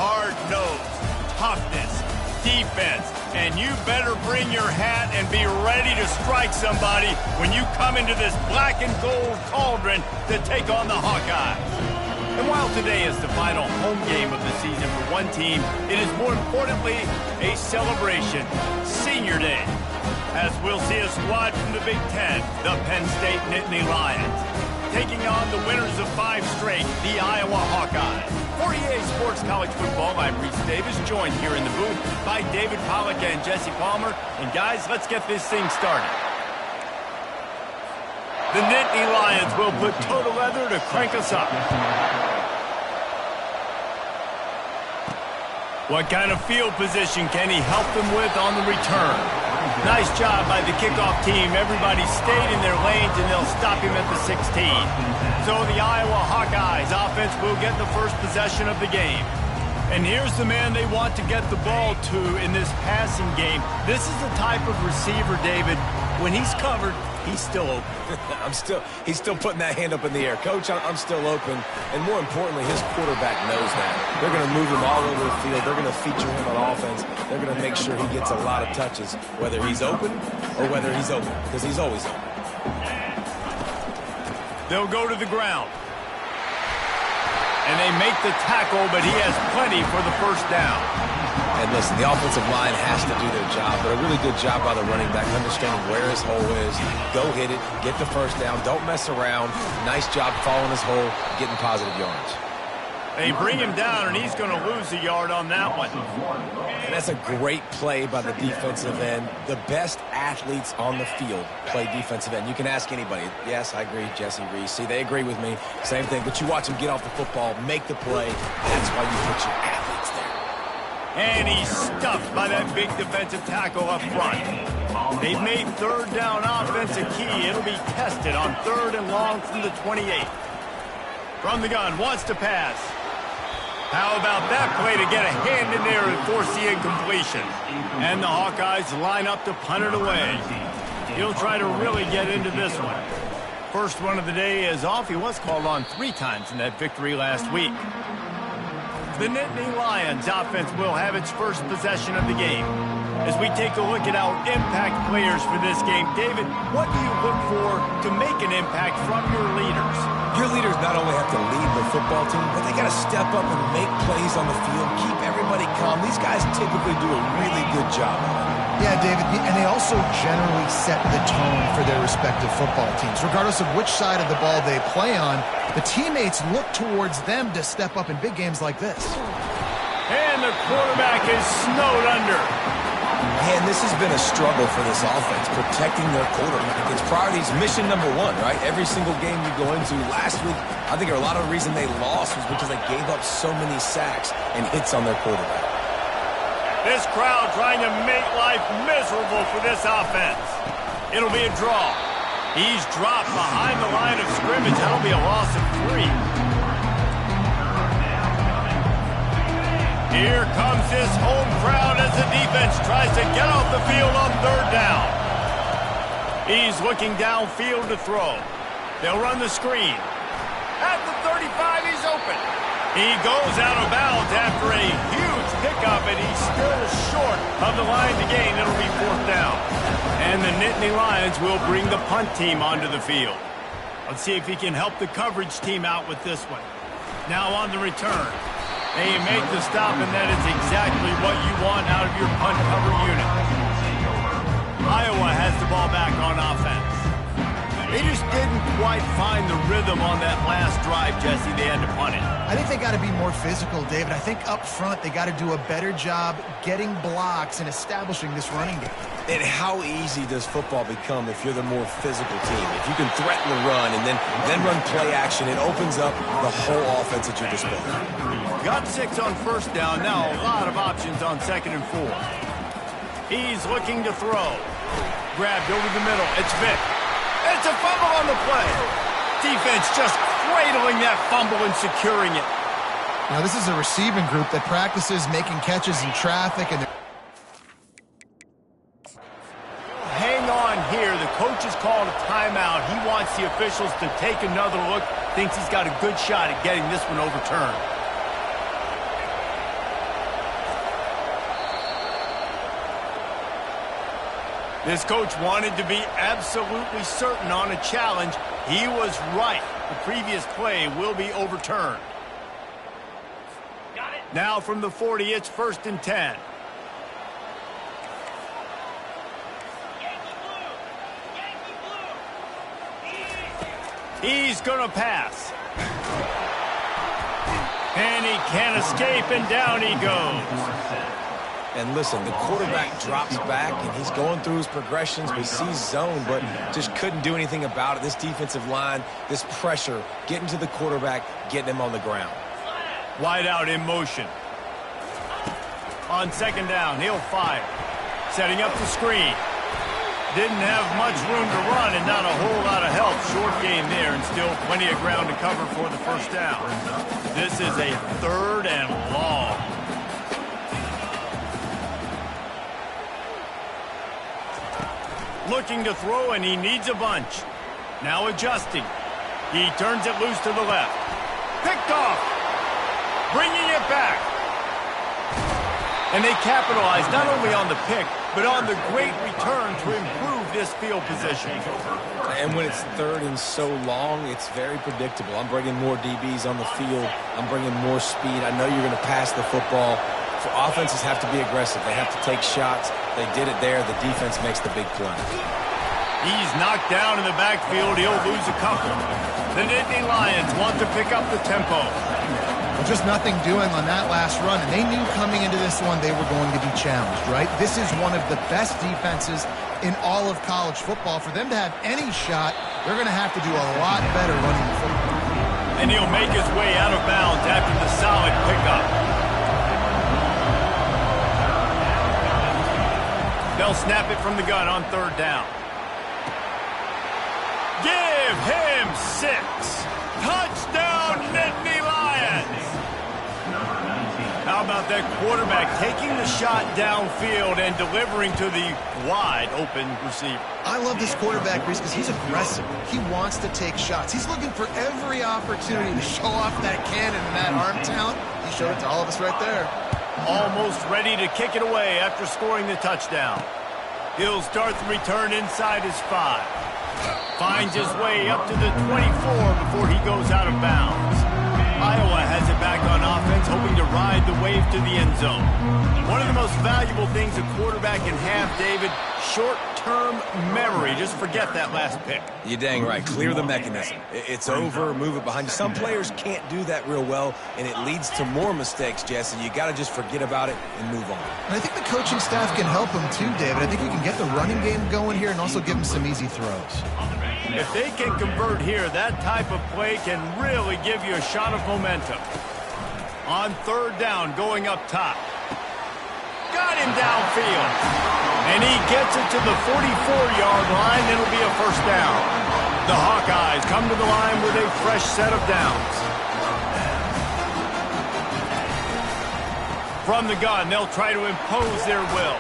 hard-nosed, toughness, defense, and you better bring your hat and be ready to strike somebody when you come into this black and gold cauldron to take on the Hawkeyes. And while today is the final home game of the season for one team, it is more importantly a celebration, Senior Day, as we'll see a squad from the Big Ten, the Penn State Nittany Lions, taking on the winners of 5 straight, the Iowa Hawkeyes. For EA Sports College Football, I'm Reese Davis, joined here in the booth by David Pollack and Jesse Palmer. And guys, let's get this thing started. The Nittany Lions will put total leather to crank us up. What kind of field position can he help them with on the return? Nice job by the kickoff team. Everybody stayed in their lanes, and they'll stop him at the 16. So the Iowa Hawkeyes offense will get the first possession of the game. And here's the man they want to get the ball to in this passing game. This is the type of receiver, David, when he's covered, he's still open. He's still putting that hand up in the air. Coach, I'm still open. And more importantly, his quarterback knows that. They're going to move him all over the field. They're going to feature him on offense. They're going to make sure he gets a lot of touches, whether he's open or whether he's open, because he's always open. They'll go to the ground. And they make the tackle, but he has plenty for the first down. And listen, the offensive line has to do their job, but a really good job by the running back, understanding where his hole is. Go hit it, get the first down, don't mess around. Nice job following his hole, getting positive yards. They bring him down, and he's going to lose a yard on that one. And that's a great play by the defensive end. The best athletes on the field play defensive end. You can ask anybody. Yes, I agree, Jesse, Reese. See, they agree with me. Same thing. But you watch them get off the football, make the play. That's why you put your athletes there. And he's stuffed by that big defensive tackle up front. They've made third down offense a key. It'll be tested on 3rd and long from the 28. From the gun, wants to pass. How about that play to get a hand in there and force the incompletion? And the Hawkeyes line up to punt it away. He'll try to really get into this one. First one of the day is off. He was called on 3 times in that victory last week. The Nittany Lions offense will have its first possession of the game. As we take a look at our impact players for this game, David, what do you look for to make an impact from your leaders? Your leaders not only have to lead the football team, but they got to step up and make plays on the field, keep everybody calm. These guys typically do a really good job of it. Yeah, David, and they also generally set the tone for their respective football teams. Regardless of which side of the ball they play on, the teammates look towards them to step up in big games like this. And the quarterback is snowed under. Man, this has been a struggle for this offense, protecting their quarterback. It's priorities, mission number 1, right? Every single game you go into. Last week, I think a lot of the reason they lost was because they gave up so many sacks and hits on their quarterback. This crowd trying to make life miserable for this offense. It'll be a draw. He's dropped behind the line of scrimmage. That'll be a loss of 3. Here comes this home crowd as the defense tries to get off the field on 3rd down. He's looking downfield to throw. They'll run the screen. At the 35, he's open. He goes out of bounds after a huge pickup, and he's still short of the line to gain. It'll be 4th down. And the Nittany Lions will bring the punt team onto the field. Let's see if he can help the coverage team out with this one. Now on the return. They make the stop, and that is exactly what you want out of your punt cover unit. Iowa has the ball back on offense. They just didn't quite find the rhythm on that last drive, Jesse. They had to punt it. I think they got to be more physical, David. I think up front they got to do a better job getting blocks and establishing this running game. And how easy does football become if you're the more physical team? If you can threaten the run and then run play action, it opens up the whole offense at your disposal. Got 6 on 1st down. Now a lot of options on 2nd and 4. He's looking to throw. Grabbed over the middle. It's Vick. It's a fumble on the play. Defense just cradling that fumble and securing it. Now this is a receiving group that practices making catches in traffic, and hang on here. The coach has called a timeout. He wants the officials to take another look. Thinks he's got a good shot at getting this one overturned. This coach wanted to be absolutely certain on a challenge. He was right. The previous play will be overturned. Now from the 40, it's 1st and 10. He's going to pass. And he can't escape, and down he goes. And listen, the quarterback drops back, and he's going through his progressions. We see zone, but just couldn't do anything about it. This defensive line, this pressure, getting to the quarterback, getting him on the ground. Wide out in motion. On 2nd down, he'll fire. Setting up the screen. Didn't have much room to run and not a whole lot of help. Short game there and still plenty of ground to cover for the 1st down. This is a 3rd and long. Looking to throw, and he needs a bunch. Now adjusting. He turns it loose to the left. Picked off. Bringing it back. And they capitalize not only on the pick, but on the great return to improve this field position. And when it's 3rd and so long, it's very predictable. I'm bringing more DBs on the field. I'm bringing more speed. I know you're going to pass the football. For offenses have to be aggressive. They have to take shots. They did it there. The defense makes the big play. He's knocked down in the backfield. He'll lose a couple. The Nittany Lions want to pick up the tempo. Well, just nothing doing on that last run, and they knew coming into this one they were going to be challenged, right? This is one of the best defenses in all of college football. For them to have any shot, they're going to have to do a lot better running the football. And he'll make his way out of bounds after the solid pickup. They'll snap it from the gun on 3rd down. Give him 6. Touchdown, Nittany Lions. How about that quarterback taking the shot downfield and delivering to the wide-open receiver? I love this quarterback, Reese, because he's aggressive. He wants to take shots. He's looking for every opportunity to show off that cannon and that arm talent. He showed it to all of us right there. Almost ready to kick it away after scoring the touchdown. He'll start the return inside his 5. Finds his way up to the 24 before he goes out of bounds. Iowa has it back on offense, hoping to ride the wave to the end zone. One of the most valuable things a quarterback can have, David, short-term memory. Just forget that last pick. You're dang right. Clear the mechanism. It's over. Move it behind you. Some players can't do that real well, and it leads to more mistakes, Jesse. You got to just forget about it and move on. And I think the coaching staff can help him too, David. I think we can get the running game going here and also give him some easy throws. If they can convert here, that type of play can really give you a shot of momentum. On 3rd down, going up top. Got him downfield. And he gets it to the 44-yard line. It'll be a 1st down. The Hawkeyes come to the line with a fresh set of downs. From the gun, they'll try to impose their will.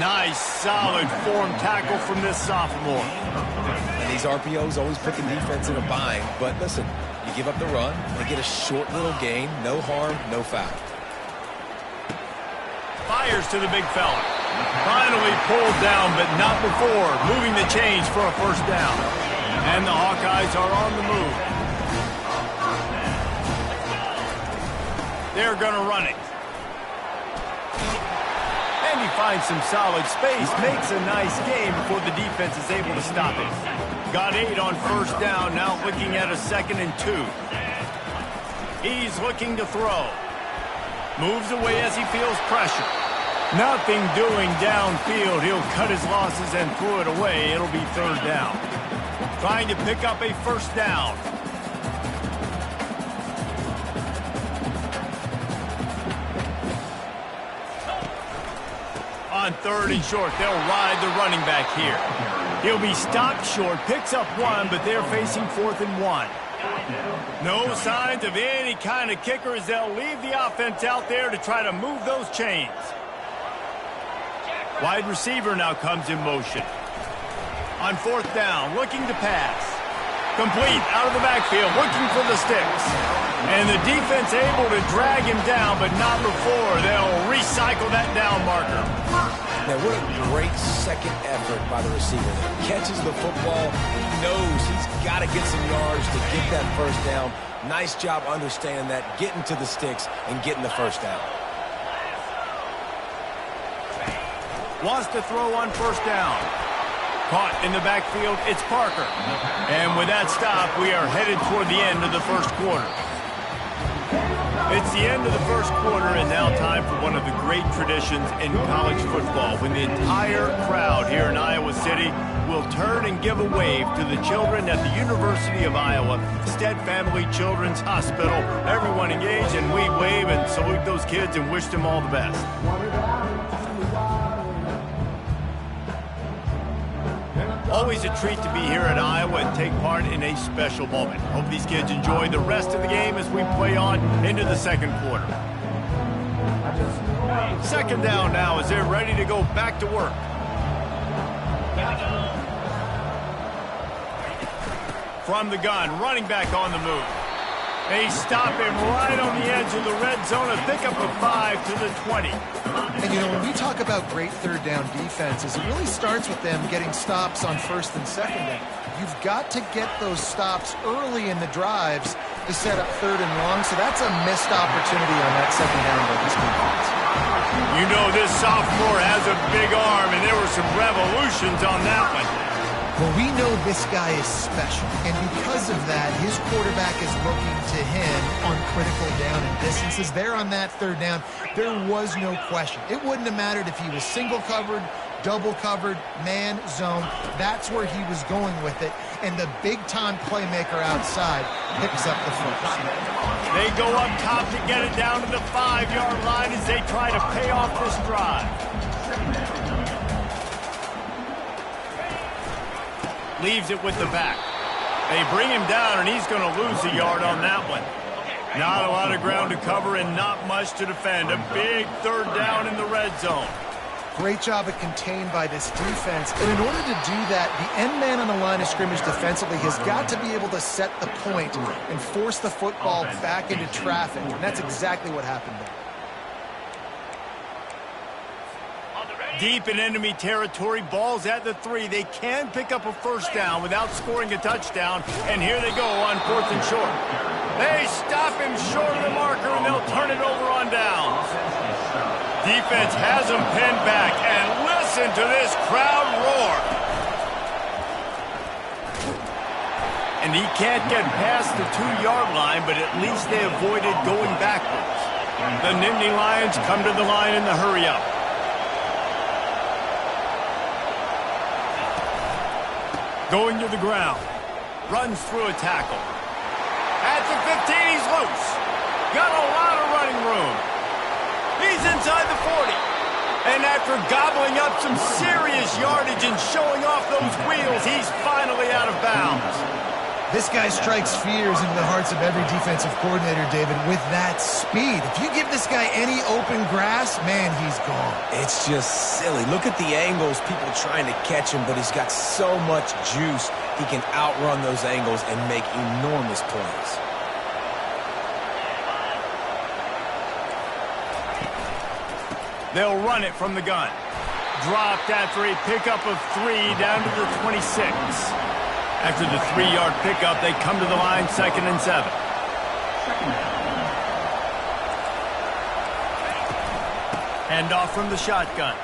Nice, solid form tackle from this sophomore. And these RPOs always put the defense in a bind. But listen, you give up the run, they get a short little gain, no harm, no foul. Fires to the big fella. Finally pulled down, but not before. Moving the chains for a 1st down. And the Hawkeyes are on the move. They're going to run it. And he finds some solid space. Makes a nice game before the defense is able to stop it. Got 8 on 1st down. Now looking at a 2nd and 2. He's looking to throw. Moves away as he feels pressure. Nothing doing downfield. He'll cut his losses and throw it away. It'll be 3rd down. Trying to pick up a 1st down. On 3rd and short, they'll ride the running back here. He'll be stopped short, picks up 1, but they're facing 4th and 1. No signs of any kind of kicker as they'll leave the offense out there to try to move those chains. Wide receiver now comes in motion. On 4th down, looking to pass. Complete out of the backfield, looking for the sticks. And the defense able to drag him down, but not before they'll recycle that down marker. Now, what a great second effort by the receiver. Catches the football. He knows he's got to get some yards to get that first down. Nice job understanding that, getting to the sticks and getting the first down. Wants to throw on first down. Caught in the backfield, it's Parker. And with that stop, we are headed toward the end of the first quarter. It's the end of the first quarter, and now time for one of the great traditions in college football, when the entire crowd here in Iowa City will turn and give a wave to the children at the University of Iowa, Stead Family Children's Hospital. Everyone engaged, and we wave and salute those kids and wish them all the best. Always a treat to be here at Iowa and take part in a special moment. Hope these kids enjoy the rest of the game as we play on into the second quarter. Second down now as they're ready to go back to work. From the gun, running back on the move. They stop him right on the edge of the red zone, a pickup of 5 to the 20. And, you know, when we talk about great third down defenses, it really starts with them getting stops on first and second down. You've got to get those stops early in the drives to set up third and long, so that's a missed opportunity on that second down by this defense. You know this sophomore has a big arm, and there were some revolutions on that one. Well, we know this guy is special, and because of that, his quarterback is looking to him on critical down and distances. There on that third down, there was no question. It wouldn't have mattered if he was single covered, double covered, man, zone. That's where he was going with it, and the big-time playmaker outside picks up the first. They go up top to get it down to the 5-yard line as they try to pay off this drive. Leaves it with the back. They bring him down, and he's going to lose a yard on that one. Not a lot of ground to cover and not much to defend. A big third down in the red zone. Great job of contained by this defense. And in order to do that, the end man on the line of scrimmage defensively has got to be able to set the point and force the football back into traffic. And that's exactly what happened there. Deep in enemy territory, ball's at the 3. They can pick up a first down without scoring a touchdown, and here they go on 4th and short. They stop him short of the marker, and they'll turn it over on downs. Defense has him pinned back, and listen to this crowd roar. And he can't get past the 2-yard line, but at least they avoided going backwards. The Nittany Lions come to the line in the hurry-up. Going to the ground. Runs through a tackle. At the 15, he's loose. Got a lot of running room. He's inside the 40. And after gobbling up some serious yardage and showing off those wheels, he's finally out of bounds. This guy strikes fears into the hearts of every defensive coordinator, David, with that speed. If you give this guy any open grass, man, he's gone. It's just silly. Look at the angles, people trying to catch him, but he's got so much juice. He can outrun those angles and make enormous plays. They'll run it from the gun. Dropped after a pickup of 3 down to the 26. After the 3-yard pickup, they come to the line 2nd and 7. Hand off from the shotgun.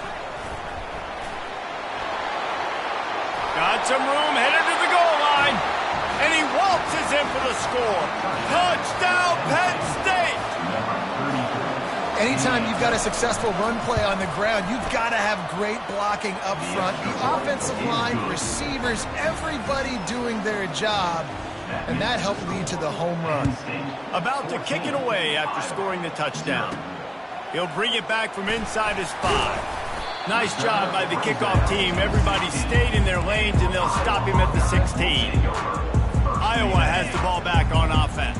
Got some room, headed to the goal line. And he waltzes in for the score. Touchdown, Penn State! Anytime you've got a successful run play on the ground, you've got to have great blocking up front. The offensive line, receivers, everybody doing their job. And that helped lead to the home run. About to kick it away after scoring the touchdown. He'll bring it back from inside his 5. Nice job by the kickoff team. Everybody stayed in their lanes, and they'll stop him at the 16. Iowa has the ball back on offense.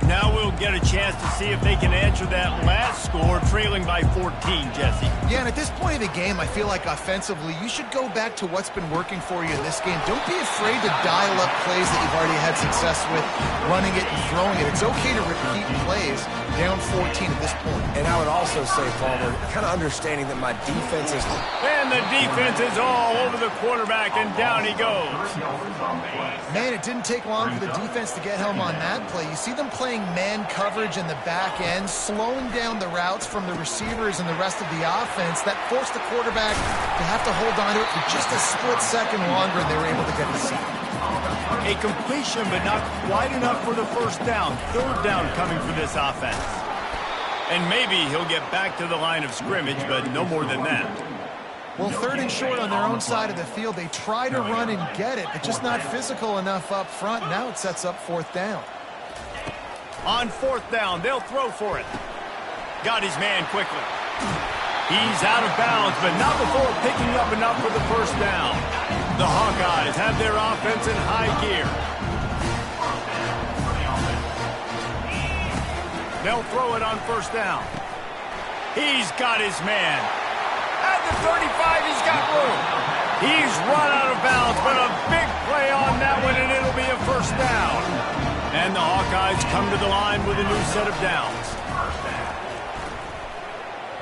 Now we'll get a chance to see if they can answer that last score. score, trailing by 14, Jesse. Yeah, and at this point in the game, I feel like offensively, you should go back to what's been working for you in this game. Don't be afraid to dial up plays that you've already had success with, running it and throwing it. It's okay to repeat plays down 14 at this point. And I would also say, Palmer, kind of understanding that my defense is... And the defense is all over the quarterback, and down he goes. Man, it didn't take long for the defense to get home on that play. You see them playing man coverage in the back end, slowing down the routes from the receivers and the rest of the offense. That forced the quarterback to have to hold on to it for just a split second longer, and they were able to get the sack. A completion, but not quite enough for the first down. Third down coming for this offense. And maybe he'll get back to the line of scrimmage, but no more than that. Well, third and short on their own side of the field. They try to run and get it, but just not physical enough up front. Now it sets up fourth down. On fourth down, they'll throw for it. Got his man quickly. He's out of bounds, but not before picking up enough for the first down. The Hawkeyes have their offense in high gear. They'll throw it on first down. He's got his man. At the 35, he's got room. He's run out of bounds, but a big play on that one, and it'll be a first down. And the Hawkeyes come to the line with a new set of downs.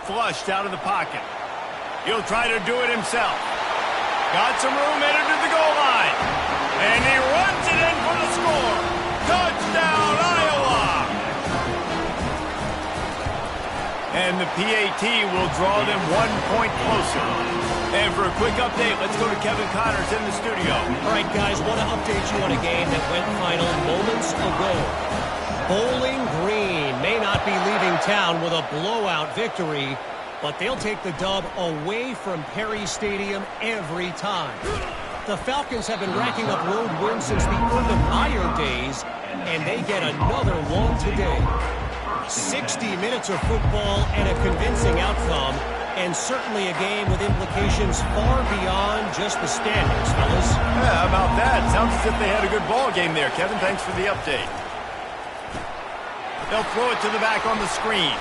Flushed out of the pocket. He'll try to do it himself. Got some room headed to the goal line. And he runs it in for the score. Touchdown, Iowa! And the PAT will draw them 1 point closer. And for a quick update, let's go to Kevin Connors in the studio. All right, guys, want to update you on a game that went final moments ago. Bowling Green may not be leaving town with a blowout victory, but they'll take the dub away from Perry Stadium every time. The Falcons have been racking up road wins since the Urban Meyer days, and they get another one today. 60 minutes of football and a convincing outcome, and certainly a game with implications far beyond just the standings, fellas. Yeah, how about that? Sounds as if they had a good ball game there, Kevin. Thanks for the update. They'll throw it to the back on the screen.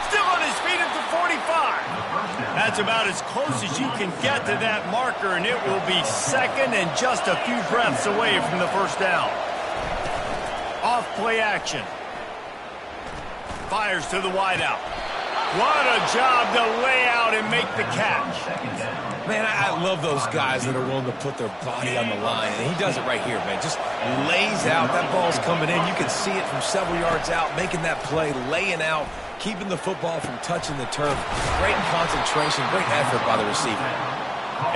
Still on his feet at the 45. That's about as close as you can get to that marker, and it will be second and just a few breaths away from the first down. Off play action. Fires to the wideout. What a job to lay out and make the catch. Man, I love those guys that are willing to put their body on the line. And he does it right here, man. Just lays out. That ball's coming in. You can see it from several yards out, making that play, laying out, keeping the football from touching the turf. Great concentration, great effort by the receiver.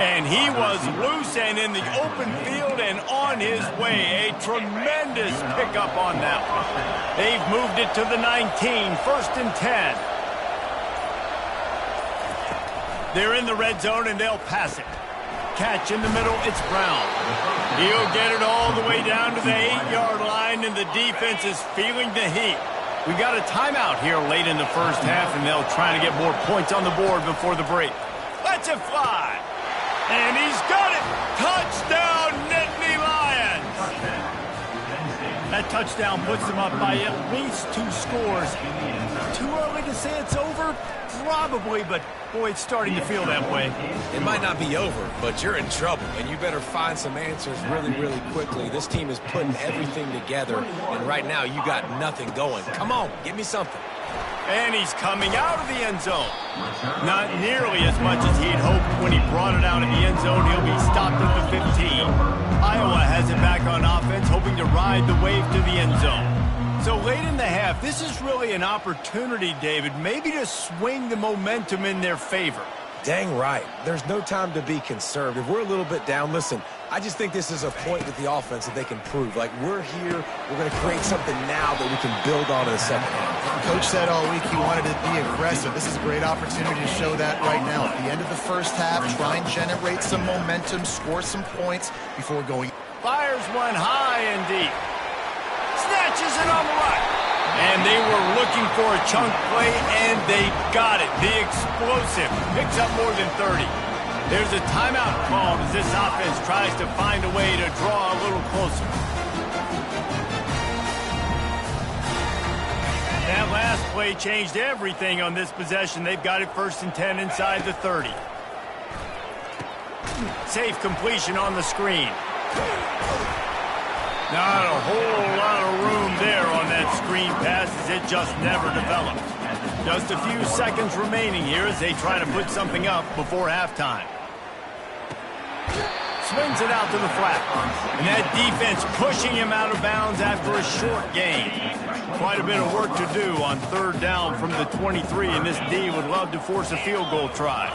And he was loose and in the open field and on his way. A tremendous pickup on that one. They've moved it to the 19, first and 10. They're in the red zone, and they'll pass it. Catch in the middle, it's Brown. He'll get it all the way down to the 8-yard line, and the defense is feeling the heat. We got a timeout here late in the first half, and they'll try to get more points on the board before the break. Let's it fly. And he's got it. Touchdown, Nittany Lions. That touchdown puts them up by at least 2 scores. Too early to say it's over? Probably, but boy, it's starting to feel that way. It might not be over, but you're in trouble, and you better find some answers really, really quickly. This team is putting everything together, and right now you got nothing going. Come on, give me something. And he's coming out of the end zone. Not nearly as much as he'd hoped when he brought it out of the end zone. He'll be stopped at the 15. Iowa has it back on offense, hoping to ride the wave to the end zone. So late in the half, this is really an opportunity, David, maybe to swing the momentum in their favor. Dang right. There's no time to be conservative. We're a little bit down. Listen, I just think this is a point with the offense that they can prove. Like, we're here, we're going to create something now that we can build on in the second half. Coach said all week he wanted to be aggressive. This is a great opportunity to show that right now. At the end of the first half, try and generate some momentum, score some points before going. Fires one high and deep. Snatches it on the right. And they were looking for a chunk play, and they got it. The explosive picks up more than 30. There's a timeout called as this offense tries to find a way to draw a little closer. Now last play changed everything on this possession. They've got it 1st and 10 inside the 30. Safe completion on the screen. Not a whole lot of room there on that screen pass as it just never developed. Just a few seconds remaining here as they try to put something up before halftime. Swings it out to the flat. And that defense pushing him out of bounds after a short gain. Quite a bit of work to do on 3rd down from the 23, and this D would love to force a field goal try.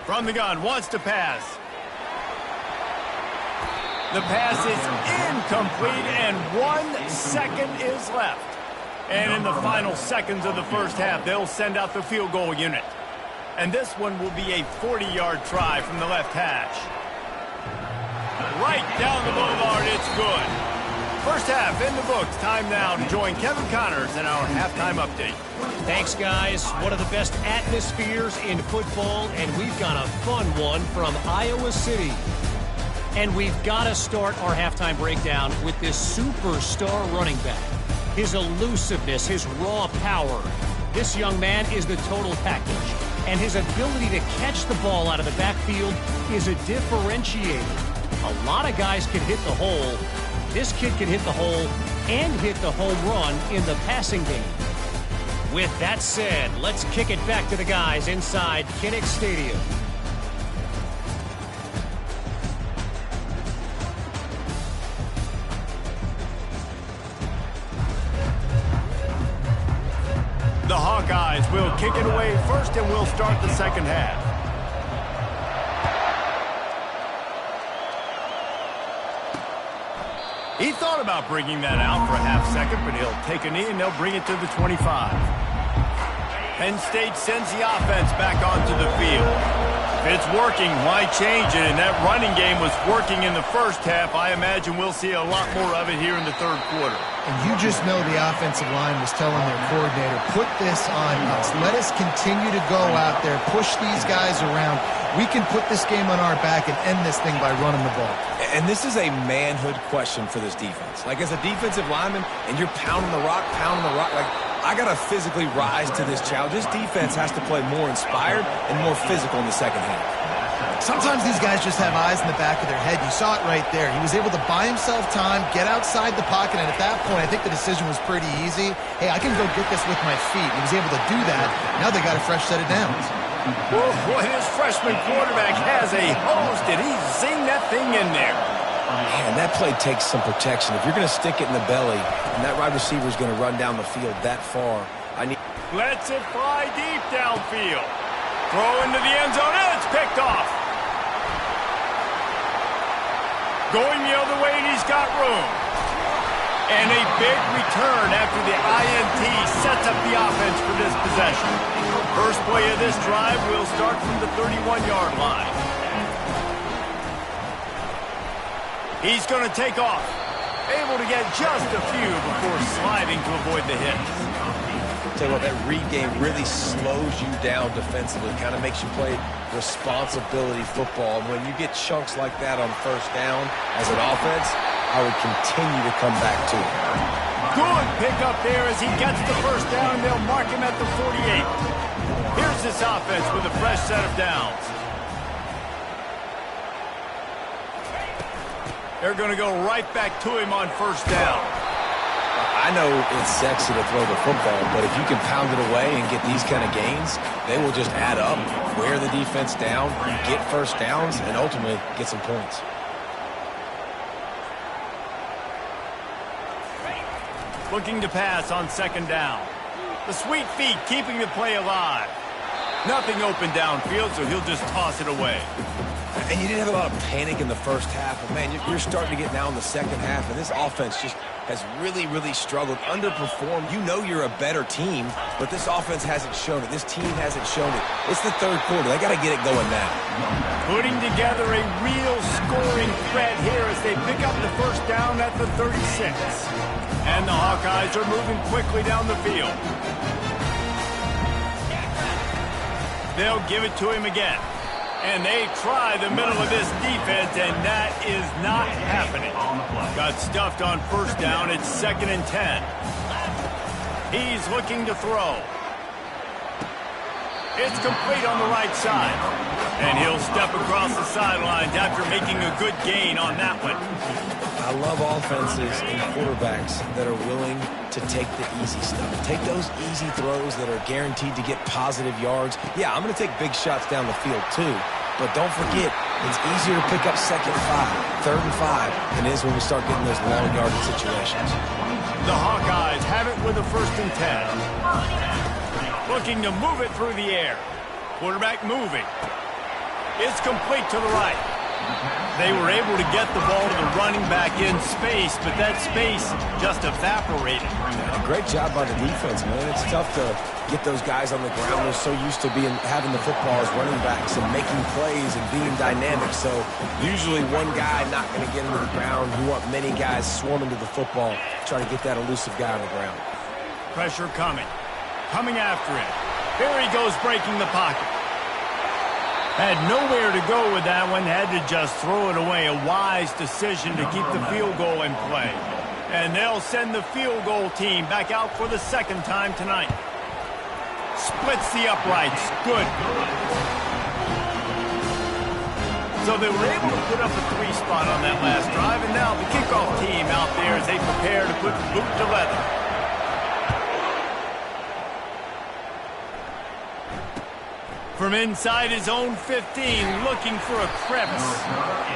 From the gun, wants to pass. The pass is incomplete, and 1 second is left. And in the final seconds of the first half, they'll send out the field goal unit. And this one will be a 40-yard try from the left hash. Right down the boulevard, it's good. First half in the books. Time now to join Kevin Connors in our halftime update. Thanks, guys. One of the best atmospheres in football, and we've got a fun one from Iowa City. And we've got to start our halftime breakdown with this superstar running back. His elusiveness, his raw power. This young man is the total package. And his ability to catch the ball out of the backfield is a differentiator. A lot of guys can hit the hole. This kid can hit the hole and hit the home run in the passing game. With that said, let's kick it back to the guys inside Kinnick Stadium. The Hawkeyes will kick it away first, and we'll start the second half. He thought about bringing that out for a half second, but he'll take a knee and they'll bring it to the 25. Penn State sends the offense back onto the field. If it's working, why change it? And that running game was working in the first half. I imagine we'll see a lot more of it here in the 3rd quarter. And you just know the offensive line was telling their coordinator, put this on us. Let us continue to go out there, push these guys around. We can put this game on our back and end this thing by running the ball. And this is a manhood question for this defense. Like, as a defensive lineman, and you're pounding the rock, like, I got to physically rise to this challenge. This defense has to play more inspired and more physical in the second half. Sometimes these guys just have eyes in the back of their head. You saw it right there. He was able to buy himself time, get outside the pocket, and at that point, I think the decision was pretty easy. Hey, I can go get this with my feet. He was able to do that. Now they got a fresh set of downs. Whoa, boy, this freshman quarterback has a hose. Did he zing that thing in there? Man, that play takes some protection. If you're going to stick it in the belly, and that wide receiver is going to run down the field that far, Lets it fly deep downfield. Throw into the end zone, and it's picked off. Going the other way, and he's got room. And a big return after the INT sets up the offense for this possession. First play of this drive will start from the 31-yard line. He's going to take off. Able to get just a few before sliding to avoid the hit. Tell you what, that read game really slows you down defensively. Kind of makes you play responsibility football. And when you get chunks like that on 1st down as an offense, I would continue to come back to it. Good pickup there as he gets the 1st down. They'll mark him at the 48. Here's this offense with a fresh set of downs. They're going to go right back to him on 1st down. I know it's sexy to throw the football, but if you can pound it away and get these kind of gains, they will just add up, wear the defense down, get 1st downs, and ultimately get some points. Looking to pass on 2nd down. The sweet feet keeping the play alive. Nothing open downfield, so he'll just toss it away. And you didn't have a lot of panic in the first half, but man, you're starting to get now in the second half, and this offense just has really, really struggled, underperformed. You know you're a better team, but this offense hasn't shown it. This team hasn't shown it. It's the third quarter. They got to get it going now. Putting together a real scoring threat here as they pick up the first down at the 36. And the Hawkeyes are moving quickly down the field. They'll give it to him again. And they try the middle of this defense, and that is not happening. Got stuffed on first down. It's 2nd and 10. He's looking to throw. It's complete on the right side. And he'll step across the sidelines after making a good gain on that one. I love offenses and quarterbacks that are willing to take the easy stuff. Take those easy throws that are guaranteed to get positive yards. Yeah, I'm going to take big shots down the field too. But don't forget, it's easier to pick up 2nd and 5, 3rd and 5 than it is when we start getting those long yardage situations. The Hawkeyes have it with a 1st and 10. Looking to move it through the air. Quarterback moving. It's complete to the right. They were able to get the ball to the running back in space, but that space just evaporated. Yeah, great job by the defense, man. It's tough to get those guys on the ground. They're so used to having the football as running backs and making plays and being dynamic. So usually one guy not going to get into the ground. You want many guys swarming to the football, try to get that elusive guy on the ground. Pressure coming. Coming after him. Here he goes breaking the pocket. Had nowhere to go with that one. Had to just throw it away. A wise decision to keep the field goal in play. And they'll send the field goal team back out for the 2nd time tonight. Splits the uprights. Good. So they were able to put up a 3 spot on that last drive. And now the kickoff team out there as they prepare to put boot to leather. From inside his own 15, looking for a crevice.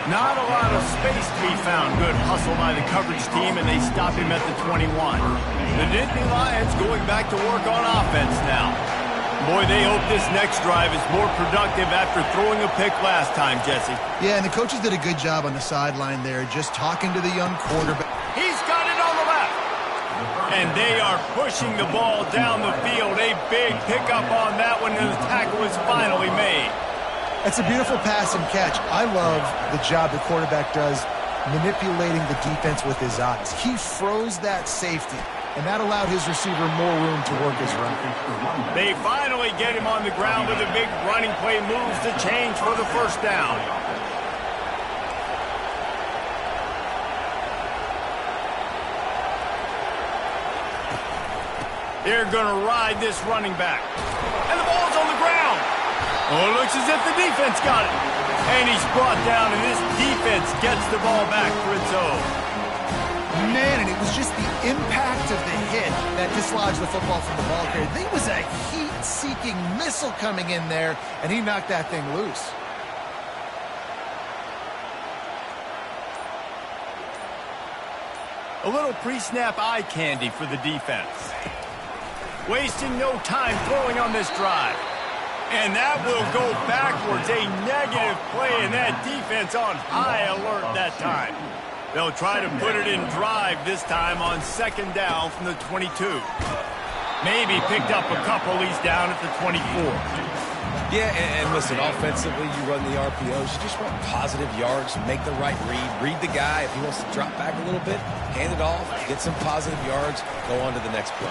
Not a lot of space to be found. Good hustle by the coverage team, and they stop him at the 21. The Nittany Lions going back to work on offense now. Boy, they hope this next drive is more productive after throwing a pick last time, Jesse. Yeah, and the coaches did a good job on the sideline there, just talking to the young quarterback. He's got it on the left. And they are pushing the ball down the field. A big pickup on that one, and the tackle is finally made. It's a beautiful pass and catch. I love the job the quarterback does manipulating the defense with his eyes. He froze that safety, and that allowed his receiver more room to work his run. They finally get him on the ground with a big running play, moves the change for the 1st down. They're going to ride this running back. And the ball's on the ground. Oh, it looks as if the defense got it. And he's brought down, and this defense gets the ball back for its own. Man, and it was just the impact of the hit that dislodged the football from the ball carrier. There was a heat-seeking missile coming in there, and he knocked that thing loose. A little pre-snap eye candy for the defense. Wasting no time throwing on this drive. And that will go backwards. A negative play, and that defense on high alert that time. They'll try to put it in drive this time on 2nd down from the 22. Maybe picked up a couple. He's down at the 24. Yeah, and listen, offensively, you run the RPOs. You just want positive yards, make the right read the guy. If he wants to drop back a little bit, hand it off, get some positive yards, go on to the next play.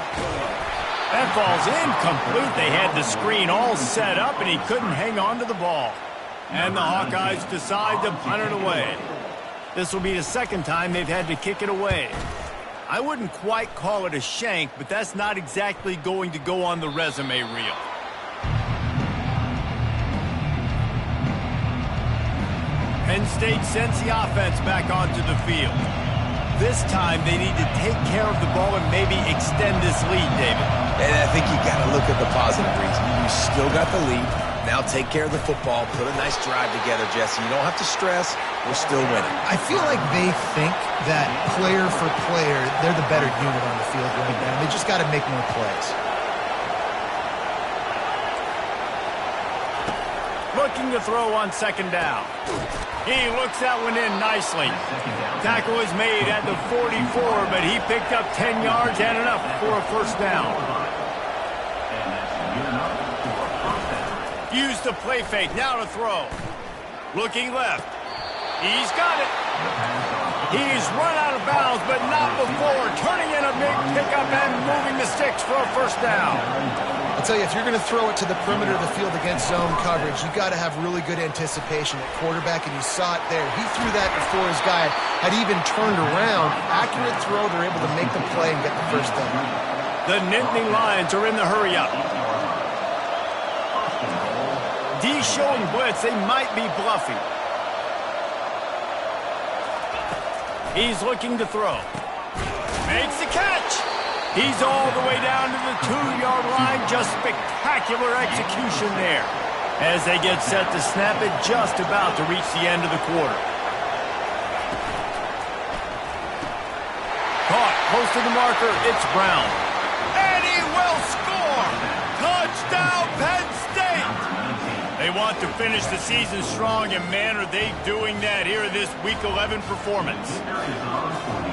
That ball's incomplete. They had the screen all set up, and he couldn't hang on to the ball. And the Hawkeyes decide to punt it away. This will be the 2nd time they've had to kick it away. I wouldn't quite call it a shank, but that's not exactly going to go on the resume reel. Penn State sends the offense back onto the field. This time they need to take care of the ball and maybe extend this lead, David. And I think you got to look at the positive reason. You still got the lead. Now take care of the football. Put a nice drive together, Jesse. You don't have to stress. We're still winning. I feel like they think that player for player, they're the better unit on the field right now. They just got to make more plays. Looking to throw on 2nd down. He looks that one in nicely. Tackle is made at the 44, but he picked up 10 yards and enough for a 1st down. Used the play fake, now to throw. Looking left. He's got it. He's run out of bounds, but not before. Turning in a big pickup and moving the sticks for a 1st down. I'll tell you, if you're going to throw it to the perimeter of the field against zone coverage, you got to have really good anticipation at quarterback, and you saw it there. He threw that before his guy had even turned around. Accurate throw, they're able to make the play and get the 1st down. The Nittany Lions are in the hurry-up. D showing blitz. They might be bluffing. He's looking to throw. Makes the catch. He's all the way down to the 2-yard line. Just spectacular execution there. As they get set to snap it, just about to reach the end of the quarter. Caught, close to the marker, it's Brown. And he will score! Touchdown, Penn State! They want to finish the season strong, and man, are they doing that here in this Week 11 performance.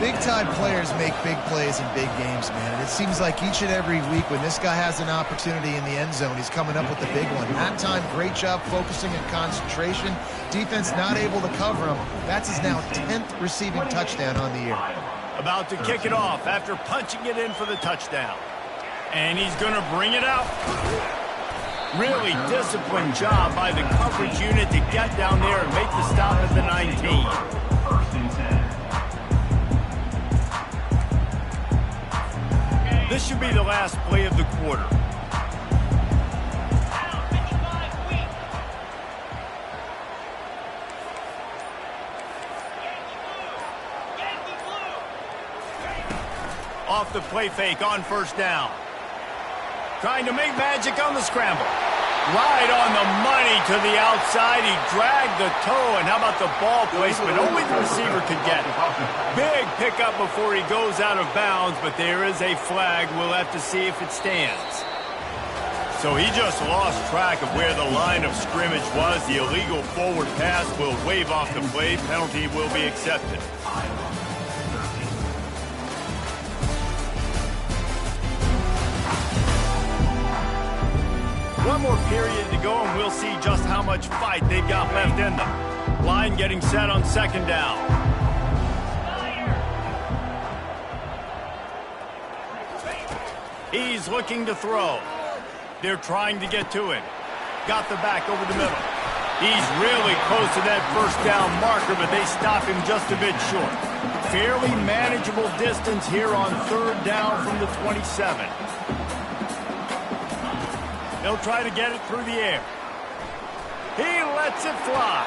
Big-time players make big plays in big games, man. And it seems like each and every week when this guy has an opportunity in the end zone, he's coming up with the big one. That time, great job focusing and concentration. Defense not able to cover him. That's his now 10th receiving touchdown on the year. About to kick it off after punching it in for the touchdown. And he's going to bring it out. Really disciplined job by the coverage unit to get down there and make the stop at the 19. This should be the last play of the quarter. Off the play fake on first down. Trying to make magic on the scramble. Right on the money to the outside. He dragged the toe, and how about the ball placement? Only the receiver could get it. Big pickup before he goes out of bounds, but there is a flag. We'll have to see if it stands. So he just lost track of where the line of scrimmage was. The illegal forward pass will wave off the play. Penalty will be accepted. One more period to go, and we'll see just how much fight they've got left in them. Line getting set on second down. He's looking to throw. They're trying to get to him. Got the back over the middle. He's really close to that first down marker, but they stop him just a bit short. Fairly manageable distance here on third down from the 27. They'll try to get it through the air. He lets it fly.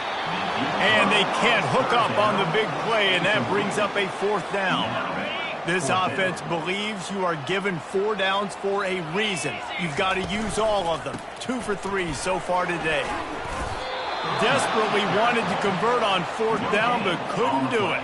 And they can't hook up on the big play, and that brings up a fourth down. This offense believes you are given 4 downs for a reason. You've got to use all of them. 2 for 3 so far today. Desperately wanted to convert on fourth down, but couldn't do it.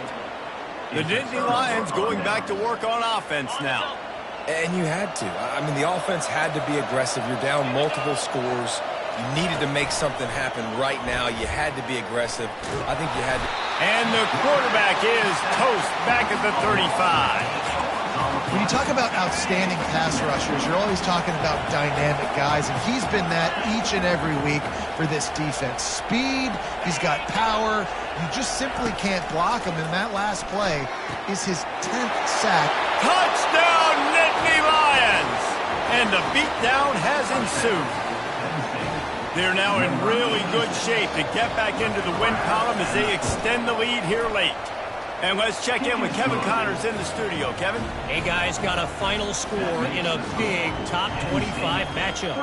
The Nittany Lions going back to work on offense now. And you had to. I mean, the offense had to be aggressive. You're down multiple scores. You needed to make something happen right now. You had to be aggressive. I think you had to. And the quarterback is toast back at the 35. When you talk about outstanding pass rushers, you're always talking about dynamic guys, and he's been that each and every week for this defense. Speed, he's got power. You just simply can't block him, and that last play is his 10th sack. Touchdown, Nittany Lions! And the beatdown has ensued. They're now in really good shape to get back into the win column as they extend the lead here late. And let's check in with Kevin Connors in the studio. Kevin? Hey, guys, got a final score in a big top 25 matchup.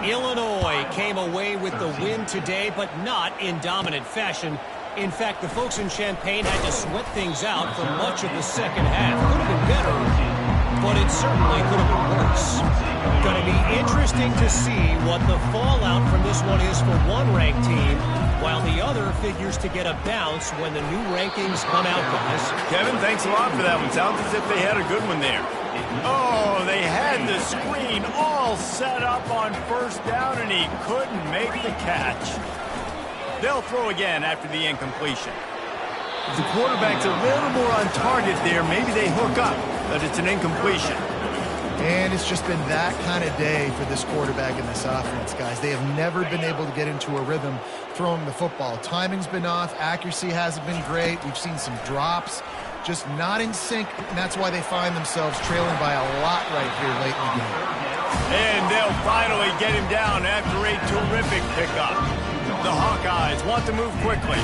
Illinois came away with the win today, but not in dominant fashion. In fact, the folks in Champaign had to sweat things out for much of the second half. Could have been better, but it certainly could have been worse. Going to be interesting to see what the fallout from this one is for one ranked team, while the other figures to get a bounce when the new rankings come out, guys. Kevin, thanks a lot for that one. Sounds as if they had a good one there. Oh, they had the screen all set up on first down, and he couldn't make the catch. They'll throw again after the incompletion. If the quarterback's a little more on target there, maybe they hook up, but it's an incompletion. And it's just been that kind of day for this quarterback and this offense, guys. They have never been able to get into a rhythm throwing the football. Timing's been off. Accuracy hasn't been great. We've seen some drops, just not in sync, and that's why they find themselves trailing by a lot right here late in the game. And they'll finally get him down after a terrific pickup. The Hawkeyes want to move quickly.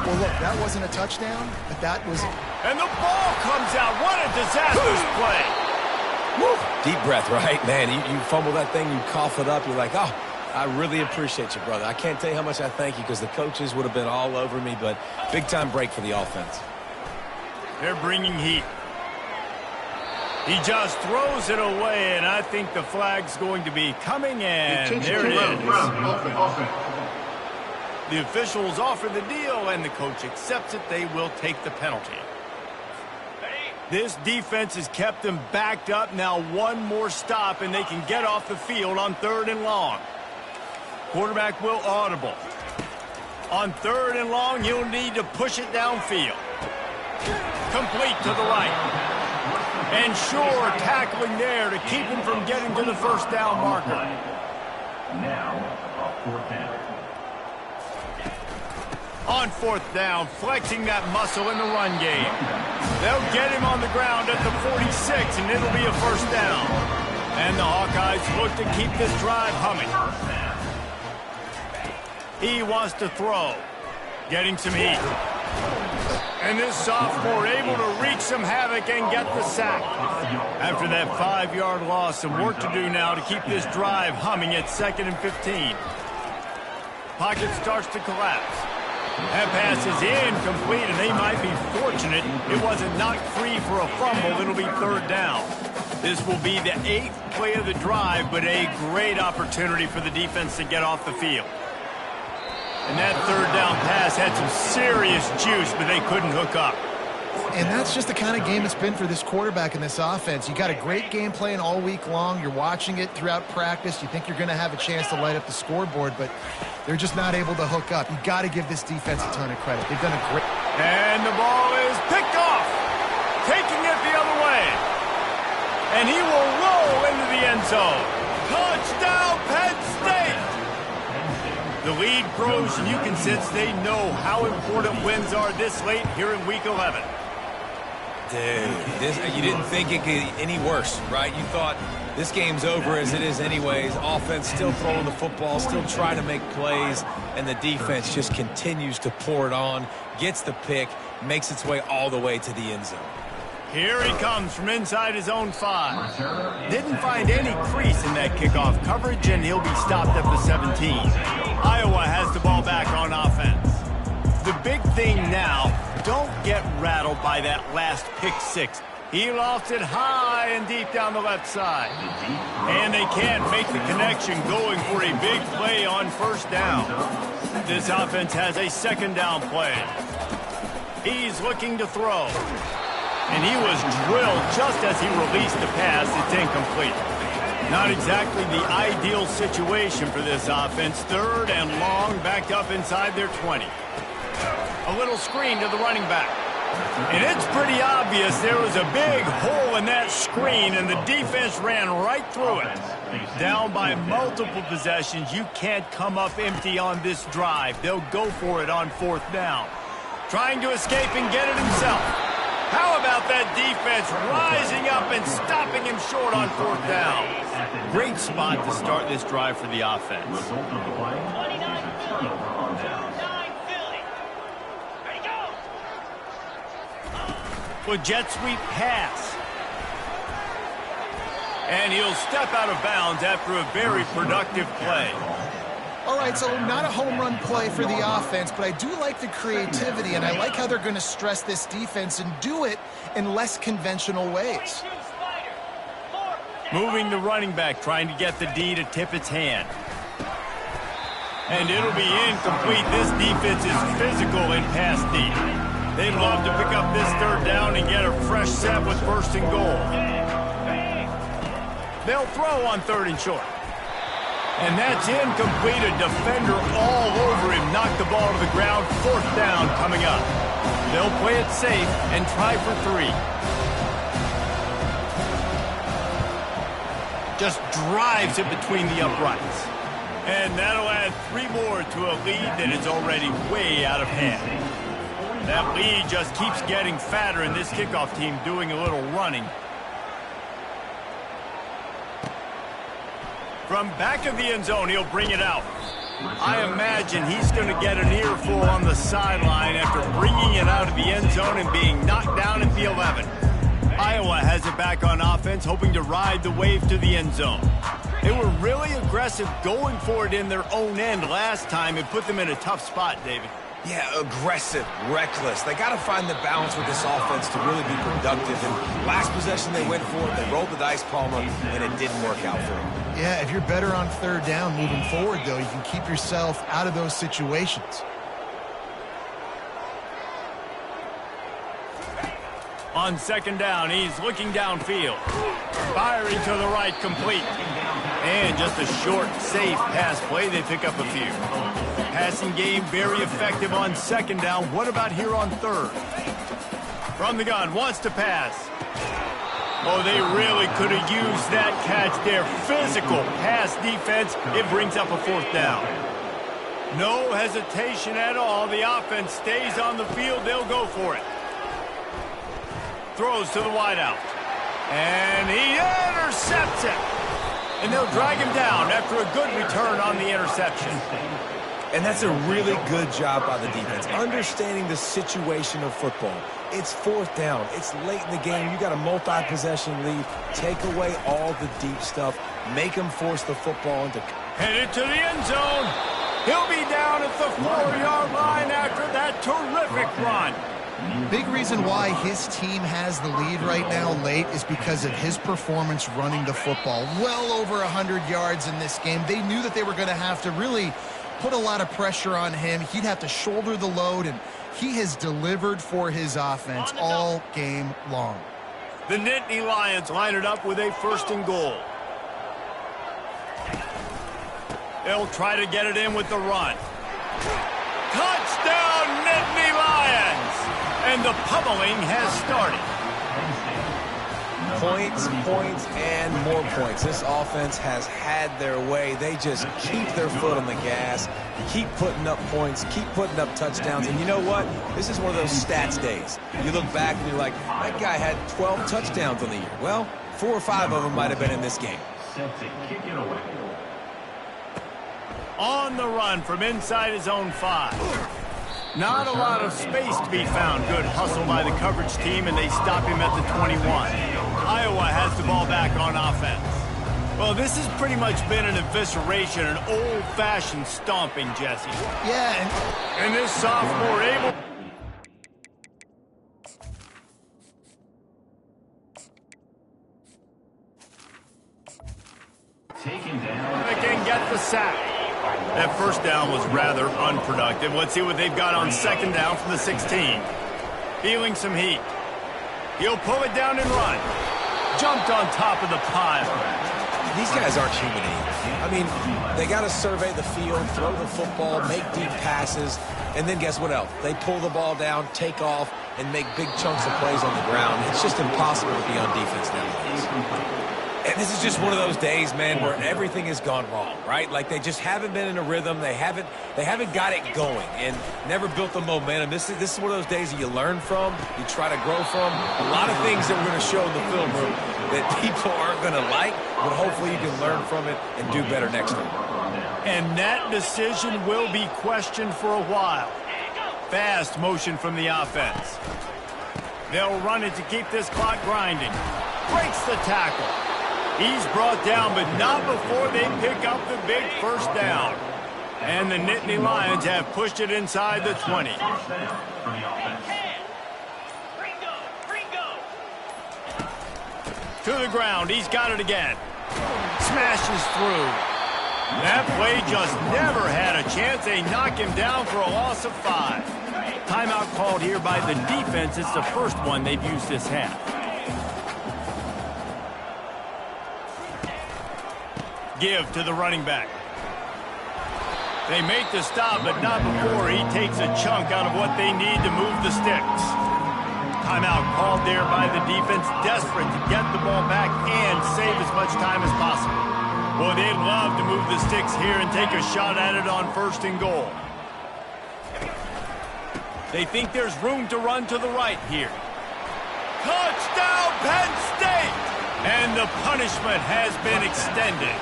Well, look, that wasn't a touchdown, but that was... And the ball comes out. What a disastrous play. Woo. Deep breath, right? Man, you fumble that thing, you cough it up, you're like, oh, I really appreciate you, brother. I can't tell you how much I thank you because the coaches would have been all over me, but big-time break for the offense. They're bringing heat. He just throws it away, and I think the flag's going to be coming, and there it is. The officials offer the deal, and the coach accepts it. They will take the penalty. This defense has kept them backed up. Now one more stop, and they can get off the field on 3rd and long. Quarterback will audible. On 3rd and long, he'll need to push it downfield. Complete to the right. And sure, tackling there to keep him from getting to the 1st down marker. Now, 4th down. On 4th down, flexing that muscle in the run game. They'll get him on the ground at the 46, and it'll be a 1st down. And the Hawkeyes look to keep this drive humming. He wants to throw. Getting some heat. And this sophomore able to wreak some havoc and get the sack. After that 5-yard loss, some work to do now to keep this drive humming at 2nd and 15. Pocket starts to collapse. That pass is incomplete, and they might be fortunate it wasn't knocked free for a fumble. It'll be 3rd down. This will be the 8th play of the drive, but a great opportunity for the defense to get off the field. And that 3rd down pass had some serious juice, but they couldn't hook up. And that's just the kind of game it's been for this quarterback in this offense. You got a great game plan all week long. You're watching it throughout practice. You think you're going to have a chance to light up the scoreboard, but they're just not able to hook up. You got to give this defense a ton of credit. They've done a great... And the ball is picked off. Taking it the other way. And he will roll into the end zone. Touchdown, Penn State! The lead grows, and you can sense they know how important wins are this late here in Week 11. Dude, you didn't think it could get any worse, right? You thought this game's over as it is anyways. Offense still throwing the football, still trying to make plays, and the defense just continues to pour it on, gets the pick, makes its way all the way to the end zone. Here he comes from inside his own 5. Didn't find any crease in that kickoff coverage, and he'll be stopped at the 17. Iowa has the ball back on offense. The big thing now, don't get rattled by that last pick 6. He lost it high and deep down the left side. And they can't make the connection going for a big play on 1st down. This offense has a 2nd down play. He's looking to throw. And he was drilled just as he released the pass. It's incomplete. Not exactly the ideal situation for this offense. 3rd and long, backed up inside their 20. A little screen to the running back. And it's pretty obvious there was a big hole in that screen, and the defense ran right through it. Down by multiple possessions, you can't come up empty on this drive. They'll go for it on 4th down. Trying to escape and get it himself. How about that defense rising up and stopping him short on 4th down? Great spot to start this drive for the offense. With jet sweep pass. And he'll step out of bounds after a very productive play. All right, so not a home run play for the offense, but I do like the creativity, and I like how they're going to stress this defense and do it in less conventional ways. Moving the running back, trying to get the D to tip its hand. And it'll be incomplete. This defense is physical in pass deep. They'd love to pick up this 3rd down and get a fresh set with 1st and goal. They'll throw on 3rd and short. And that's incomplete. A defender all over him. Knocked the ball to the ground. 4th down coming up. They'll play it safe and try for 3. Just drives it between the uprights. And that'll add 3 more to a lead that is already way out of hand. That lead just keeps getting fatter, and this kickoff team doing a little running. From back of the end zone, he'll bring it out. I imagine he's going to get an earful on the sideline after bringing it out of the end zone and being knocked down at the 11. Iowa has it back on offense, hoping to ride the wave to the end zone. They were really aggressive going for it in their own end last time and put them in a tough spot, David. Yeah, aggressive, reckless. They got to find the balance with this offense to really be productive. And last possession they went for it, they rolled the dice, Palmer, and it didn't work out for them. Yeah, if you're better on third down moving forward, though, you can keep yourself out of those situations. On second down, he's looking downfield. Firing to the right, complete. And just a short, safe pass play. They pick up a few. Passing game very effective on second down. What about here on third? From the gun, wants to pass. Oh, they really could have used that catch there. Physical pass defense. It brings up a fourth down. No hesitation at all. The offense stays on the field. They'll go for it. Throws to the wideout. And he intercepts it. And they'll drag him down after a good return on the interception. And that's a really good job by the defense, understanding the situation of football. It's fourth down. It's late in the game. You got a multi-possession lead. Take away all the deep stuff. Make them force the football into... Headed to the end zone. He'll be down at the 4-yard line after that terrific run. Big reason why his team has the lead right now late is because of his performance running the football. Well over 100 yards in this game. They knew that they were going to have to really put a lot of pressure on him. He'd have to shoulder the load, and he has delivered for his offense all game long. The Nittany Lions line it up with a 1st and goal. They'll try to get it in with the run. Touchdown, Nittany Lions! And the pummeling has started. Points, points, and more points. This offense has had their way. They just keep their foot on the gas, keep putting up points, keep putting up touchdowns. And you know what? This is one of those stats days. You look back and you're like, that guy had 12 touchdowns on the year. Well, 4 or 5 of them might have been in this game. Set to kick it away. On the run from inside his own 5. Not a lot of space to be found. Good hustle by the coverage team, and they stop him at the 21. Iowa has the ball back on offense. Well, this has pretty much been an evisceration, an old-fashioned stomping, Jesse. Yeah, and this sophomore able... Taken down. They can get the sack. That first down was rather unproductive. Let's see what they've got on second down from the 16. Feeling some heat. He'll pull it down and run. Jumped on top of the pile. These guys aren't human beings. I mean, they got to survey the field, throw the football, make deep passes, and then guess what else? They pull the ball down, take off, and make big chunks of plays on the ground. It's just impossible to be on defense nowadays. And this is just one of those days, man, where everything has gone wrong, right? Like they just haven't been in a rhythm. They haven't got it going and never built the momentum. This is one of those days that you learn from, you try to grow from. A lot of things that we're going to show in the film room that people aren't going to like, but hopefully you can learn from it and do better next time. And that decision will be questioned for a while. Fast motion from the offense. They'll run it to keep this clock grinding. Breaks the tackle. He's brought down, but not before they pick up the big first down. And the Nittany Lions have pushed it inside the 20. To the ground. He's got it again. Smashes through. That play just never had a chance. They knock him down for a loss of 5. Timeout called here by the defense. It's the first one they've used this half. Give to the running back. They make the stop, but not before he takes a chunk out of what they need to move the sticks. Timeout called there by the defense, desperate to get the ball back and save as much time as possible. Boy, they'd love to move the sticks here and take a shot at it on 1st and goal. They think there's room to run to the right here. Touchdown, Penn State! And the punishment has been extended.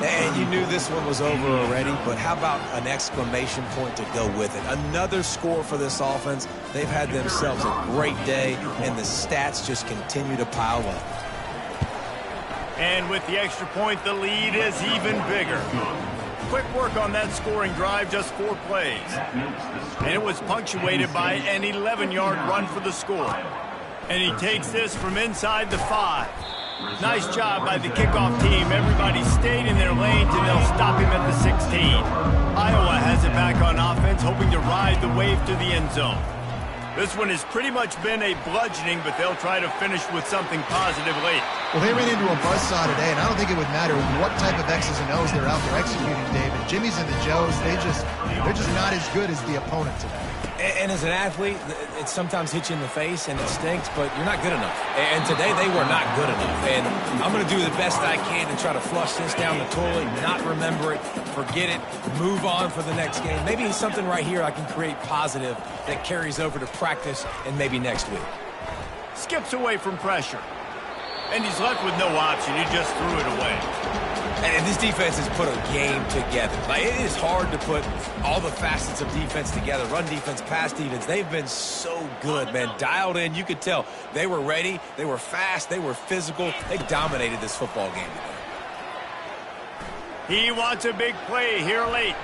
And you knew this one was over already, but how about an exclamation point to go with it? Another score for this offense. They've had themselves a great day, and the stats just continue to pile up. And with the extra point, the lead is even bigger. Quick work on that scoring drive, just 4 plays. And it was punctuated by an 11-yard run for the score. And he takes this from inside the 5. Nice job by the kickoff team. Everybody stayed in their lanes, and they'll stop him at the 16. Iowa has it back on offense, hoping to ride the wave to the end zone. This one has pretty much been a bludgeoning, but they'll try to finish with something positive late. Well, they ran into a buzzsaw today, and I don't think it would matter what type of X's and O's they're out there executing, David. Jimmy's and the Joes, they're just not as good as the opponent today. And as an athlete, it sometimes hits you in the face, and it stinks, but you're not good enough. And today, they were not good enough. And I'm going to do the best I can to try to flush this down the toilet, not remember it, forget it, move on for the next game. Maybe something right here I can create positive that carries over to practice and maybe next week. Skips away from pressure. And he's left with no option. He just threw it away. And this defense has put a game together. Like, it is hard to put all the facets of defense together. Run defense, pass defense. They've been so good, man. Dialed in. You could tell they were ready. They were fast. They were physical. They dominated this football game today. He wants a big play here late.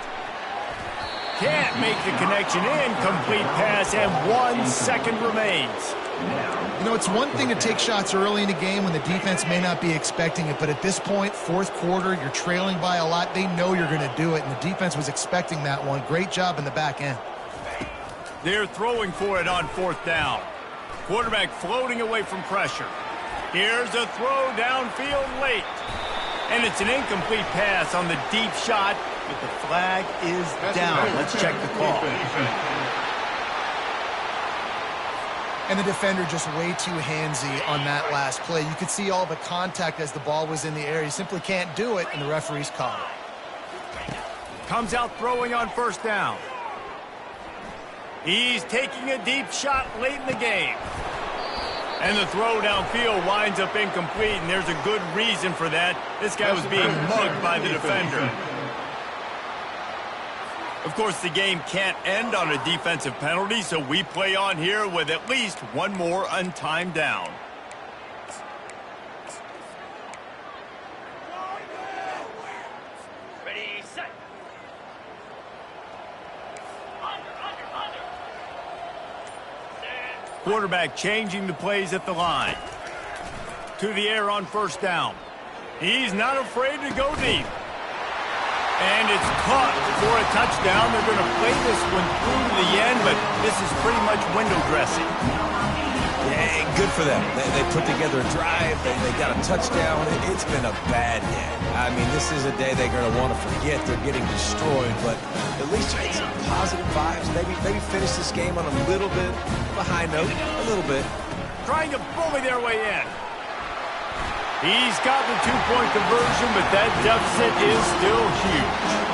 Can't make the connection. Incomplete pass, and 1 second remains. You know, it's one thing to take shots early in the game when the defense may not be expecting it, but at this point, 4th quarter, you're trailing by a lot. They know you're going to do it, and the defense was expecting that one. Great job in the back end. They're throwing for it on 4th down. Quarterback floating away from pressure. Here's a throw downfield late. And it's an incomplete pass on the deep shot, but the flag is down. Let's check the call. And the defender just way too handsy on that last play. You could see all the contact as the ball was in the air. You simply can't do it, and the referee's call it. Comes out throwing on 1st down. He's taking a deep shot late in the game. And the throw downfield winds up incomplete, and there's a good reason for that. This guy was being mugged by the defender. Of course, the game can't end on a defensive penalty, so we play on here with at least one more untimed down. Ready, set. Quarterback changing the plays at the line. To the air on 1st down. He's not afraid to go deep. And it's caught for a touchdown. They're going to play this one through to the end, but this is pretty much window dressing. Yeah, good for them. They put together a drive. They got a touchdown. It's been a bad day. I mean, this is a day they're going to want to forget. They're getting destroyed, but at least you had some positive vibes. Maybe finish this game on a little bit of a high note, a little bit. Trying to bully their way in. He's got the 2-point conversion, but that deficit is still huge.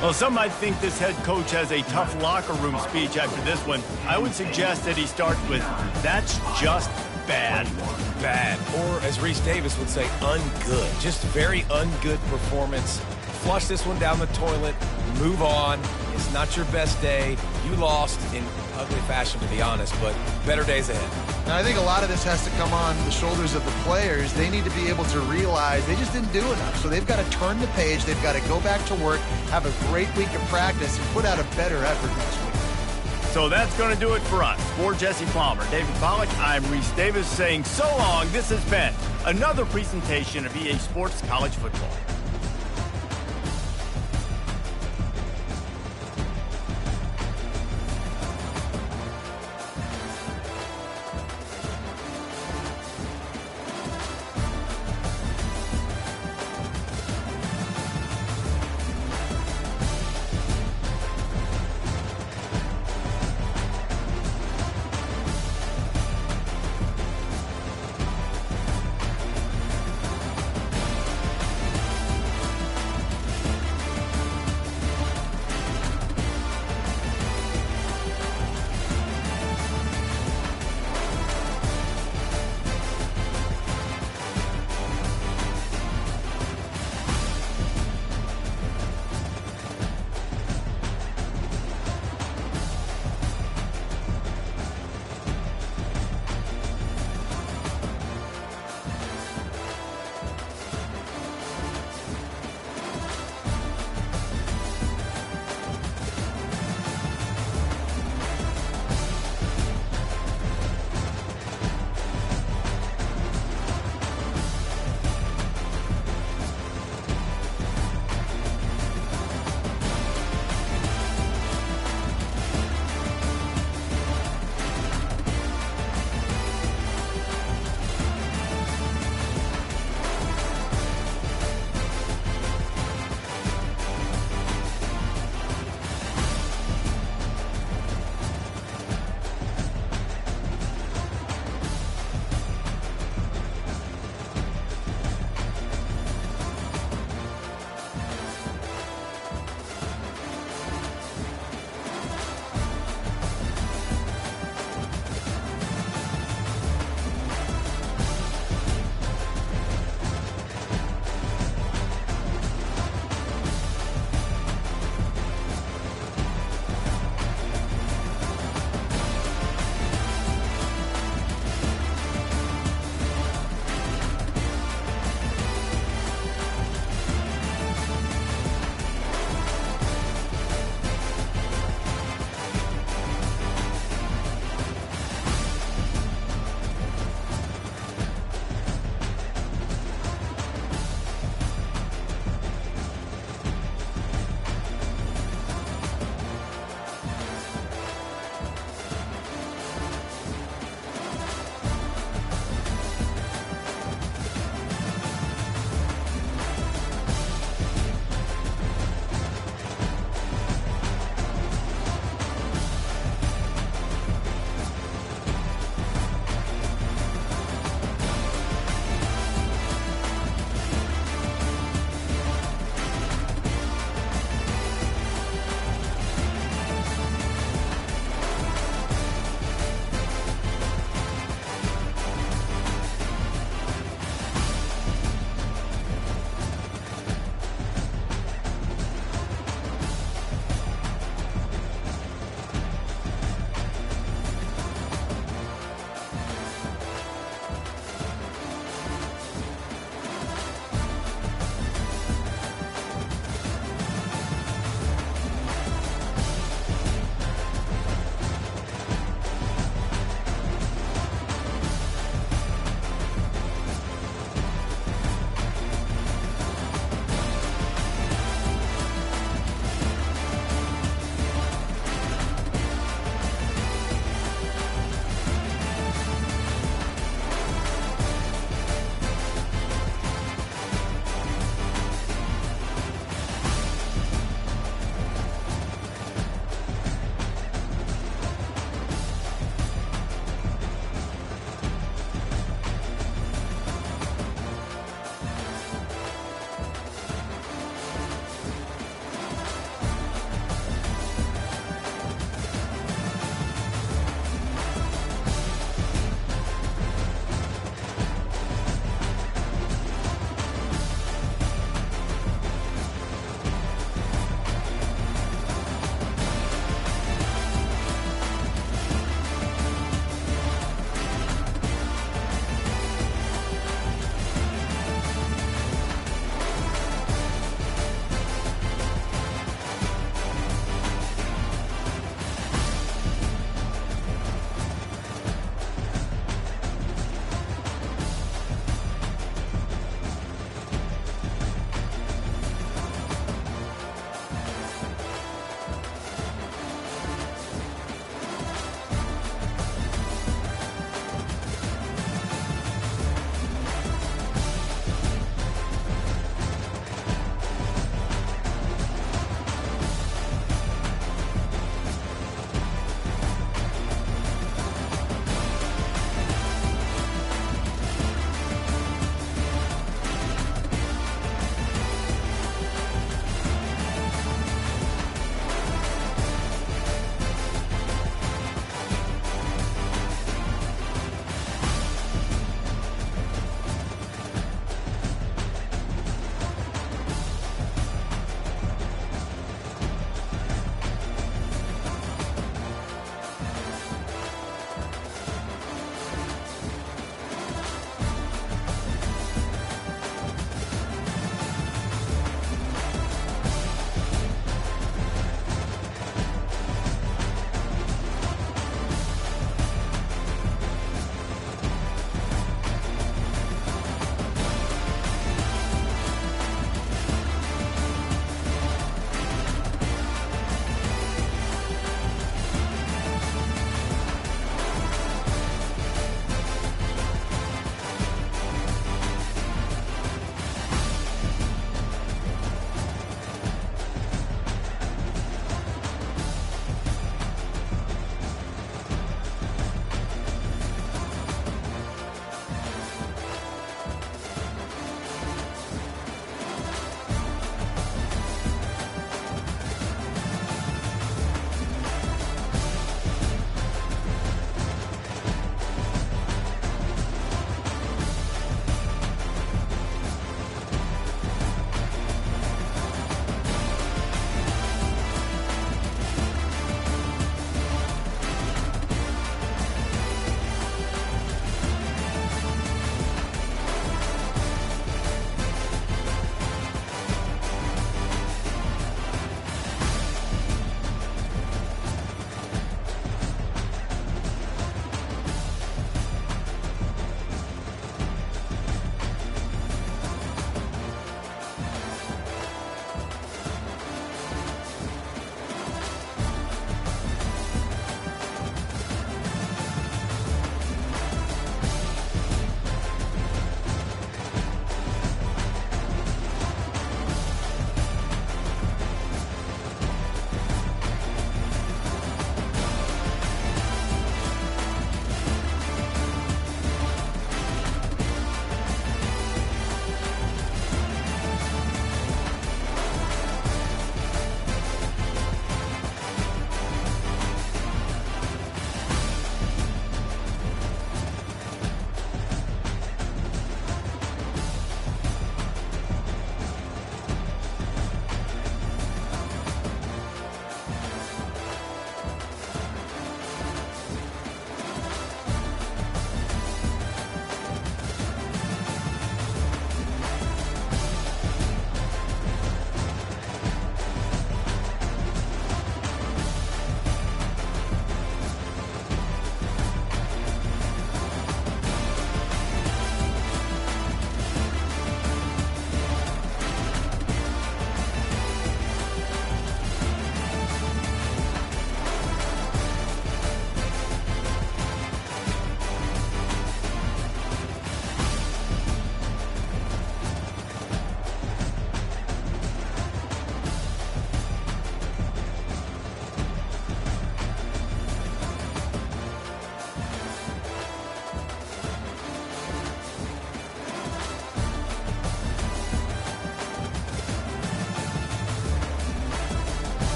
Well, some might think this head coach has a tough locker room speech after this one. I would suggest that he starts with, "That's just bad." Bad. Or, as Reese Davis would say, ungood. Just very ungood performance. Flush this one down the toilet. Move on. It's not your best day. You lost in ugly fashion, to be honest, but better days ahead. And I think a lot of this has to come on the shoulders of the players. They need to be able to realize they just didn't do enough. So they've got to turn the page. They've got to go back to work, have a great week of practice, and put out a better effort next week. So that's going to do it for us. For Jesse Palmer, David Pollack, I'm Reese Davis saying so long. This has been another presentation of EA Sports College Football.